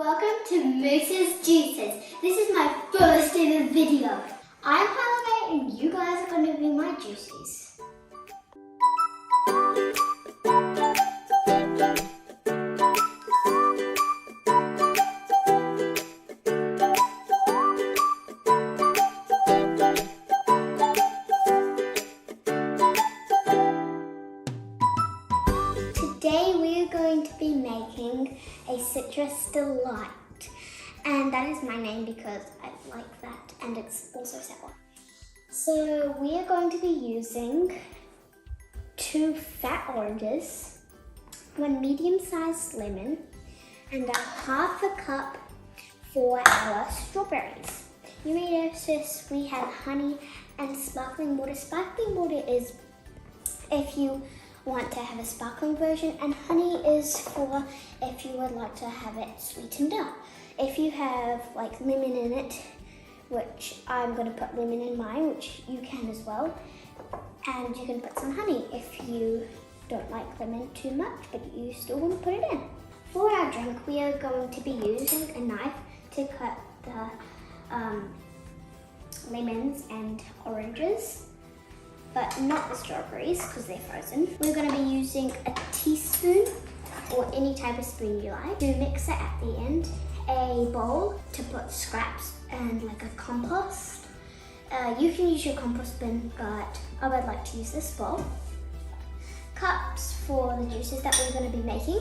Welcome to Moose's Juices. This is my first ever video. I'm Holiday and you guys are going to be my juices. Today we are going to be making a citrus delight, and that is my name because I like that, and it's also sour. So we are going to be using 2 fat oranges, 1 medium-sized lemon, and a half a cup for our strawberries. You may notice we have honey and sparkling water. Sparkling water is if you want to have a sparkling version, and honey is for if you would like to have it sweetened up. If you have like lemon in it, which I'm going to put lemon in mine, which you can as well, and you can put some honey if you don't like lemon too much but you still want to put it in. For our drink we are going to be using a knife to cut the lemons and oranges, but not the strawberries because they're frozen. We're going to be using a teaspoon or any type of spoon you like to mix it at the end, a bowl to put scraps and like a compost. You can use your compost bin, but I would like to use this bowl. Cups for the juices that we're going to be making.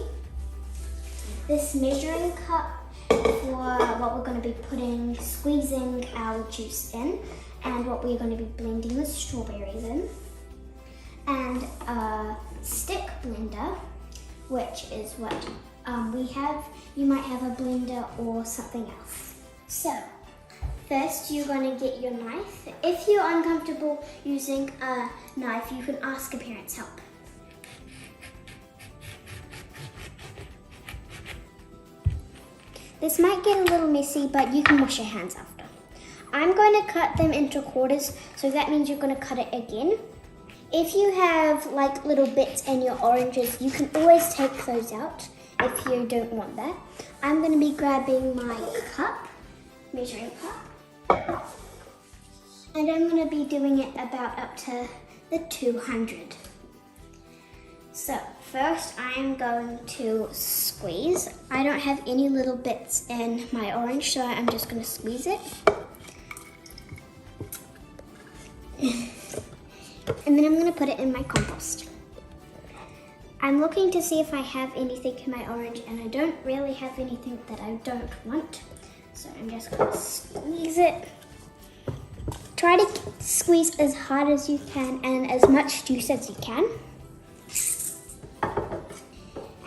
This measuring cup for what we're going to be squeezing our juice in, and what we're going to be blending the strawberries in, and a stick blender, which is what we have. You might have a blender or something else. So first you're going to get your knife. If you're uncomfortable using a knife, you can ask a parent's help. This might get a little messy, but you can wash your hands after. I'm going to cut them into quarters, so that means you're going to cut it again. If you have like little bits in your oranges, you can always take those out if you don't want that. I'm going to be grabbing my cup, measuring cup, and I'm going to be doing it about up to the 200. So first I'm going to squeeze. I don't have any little bits in my orange, so I'm just going to squeeze it. And then I'm going to put it in my compost. I'm looking to see if I have anything in my orange, and I don't really have anything that I don't want. So I'm just going to squeeze it. Try to squeeze as hard as you can and as much juice as you can.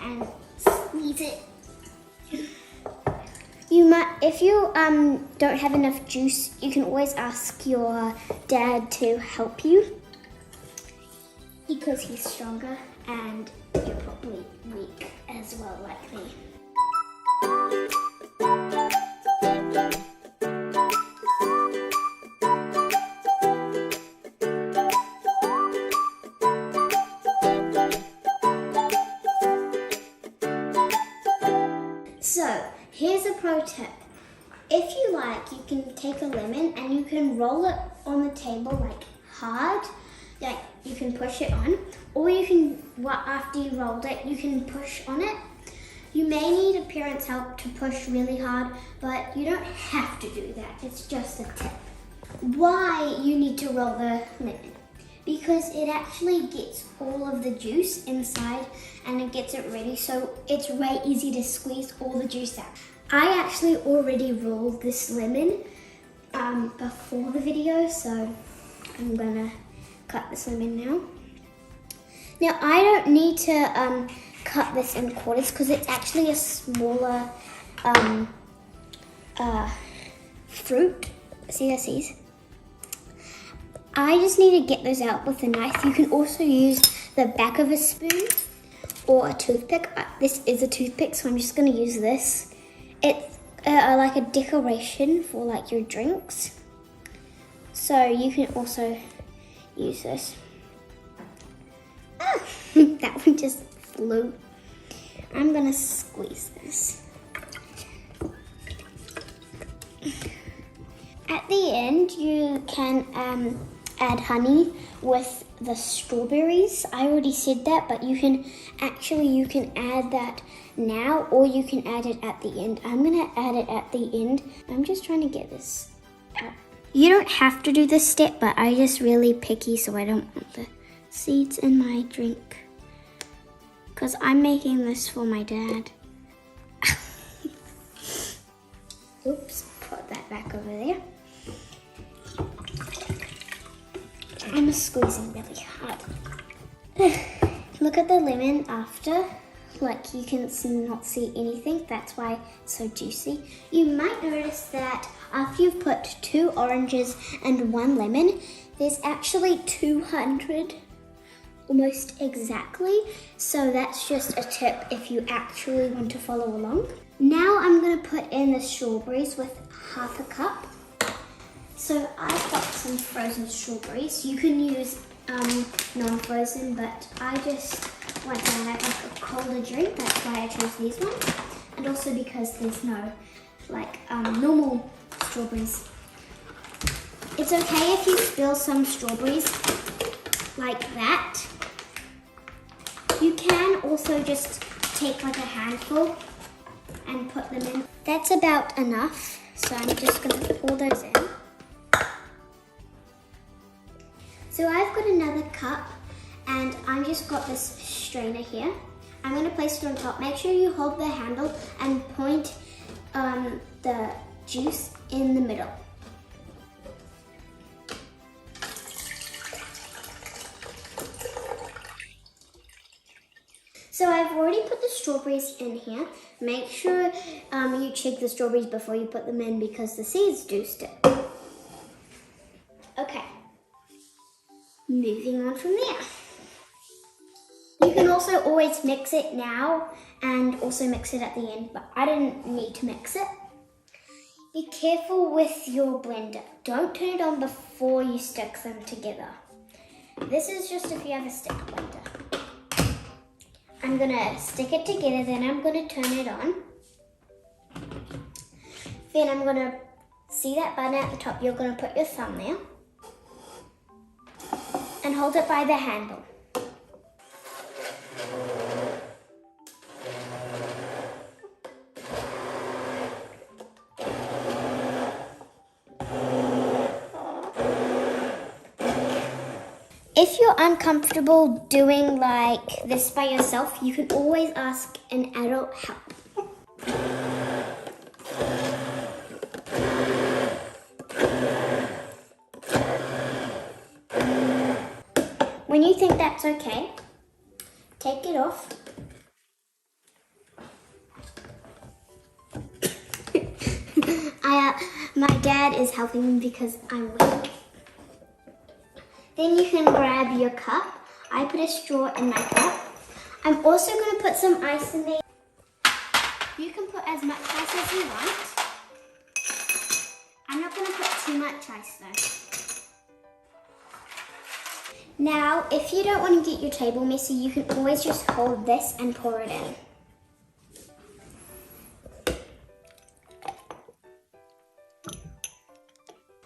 And squeeze it. If you don't have enough juice, you can always ask your dad to help you because he's stronger and you're probably weak as well, like me. So here's a pro tip. If you like, you can take a lemon and you can roll it on the table like hard, like you can push it on, or you can, after you rolled it, you can push on it. You may need a parent's help to push really hard, but you don't have to do that. It's just a tip. Why you need to roll the lemon? Because it actually gets all of the juice inside and it gets it ready, so it's way easy to squeeze all the juice out. I actually already rolled this lemon before the video, so I'm gonna cut this lemon now. Now I don't need to cut this in quarters because it's actually a smaller fruit. See. I just need to get those out with a knife. You can also use the back of a spoon or a toothpick. This is a toothpick, so I'm just going to use this. It's like a decoration for like your drinks. So you can also use this. That one just flew. I'm going to squeeze this. can add honey with the strawberries. I already said that, but you can add that now, or you can add it at the end. I'm gonna add it at the end. I'm just trying to get this out. You don't have to do this step, but I just really picky, so I don't want the seeds in my drink. Because I'm making this for my dad. Oops, put that back over there. I'm squeezing really hard. Look at the lemon after. Like, you can not see anything. That's why it's so juicy. You might notice that after you've put 2 oranges and 1 lemon, there's actually 200 almost exactly. So that's just a tip if you actually want to follow along. Now I'm going to put in the strawberries with half a cup. So I've got some frozen strawberries. You can use non-frozen, but I just want to have like a colder drink. That's why I chose these ones. And also because there's no normal strawberries. It's okay if you spill some strawberries like that. You can also just take like a handful and put them in. That's about enough. So I'm just going to pour those in. So I've got another cup and I've just got this strainer here. I'm going to place it on top. Make sure you hold the handle and point the juice in the middle. So I've already put the strawberries in here. Make sure you check the strawberries before you put them in because the seeds do stick. Okay. Moving on from there. You can also always mix it now and also mix it at the end, but I didn't need to mix it. Be careful with your blender. Don't turn it on before you stick them together. This is just if you have a stick blender. I'm gonna stick it together, then I'm gonna turn it on. Then I'm gonna see that button at the top. You're gonna put your thumb there and hold it by the handle. If you're uncomfortable doing like this by yourself, you can always ask an adult help. When you think that's okay, take it off. My dad is helping me because I'm weak. Then you can grab your cup. I put a straw in my cup. I'm also going to put some ice in there. You can put as much ice as you want. I'm not going to put too much ice though. Now, if you don't want to get your table messy, you can always just hold this and pour it in.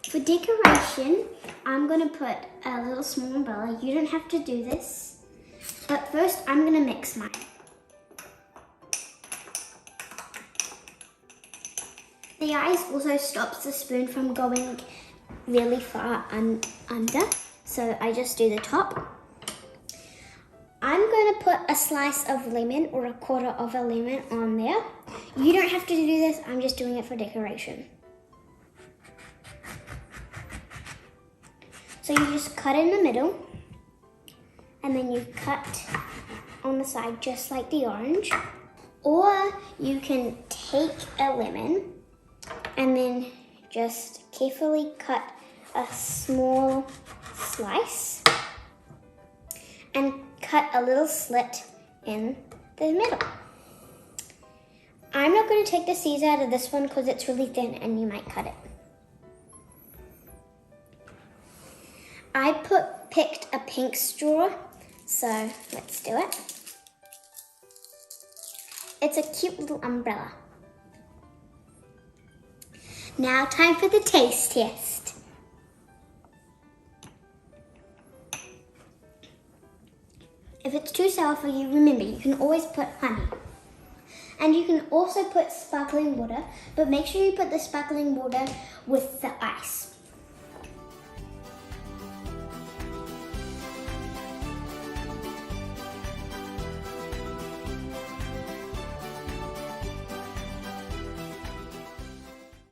For decoration, I'm going to put a little small umbrella. You don't have to do this. But first, I'm going to mix mine. The ice also stops the spoon from going really far under. So I just do the top. I'm going to put a slice of lemon or a quarter of a lemon on there. You don't have to do this. I'm just doing it for decoration. So you just cut in the middle, and then you cut on the side just like the orange. Or you can take a lemon and then just carefully cut a small slice and cut a little slit in the middle. I'm not going to take the seeds out of this one because it's really thin and you might cut it. I picked a pink straw, so let's do it. It's a cute little umbrella. Now time for the taste test. If it's too sour for you, remember you can always put honey. And you can also put sparkling water, but make sure you put the sparkling water with the ice.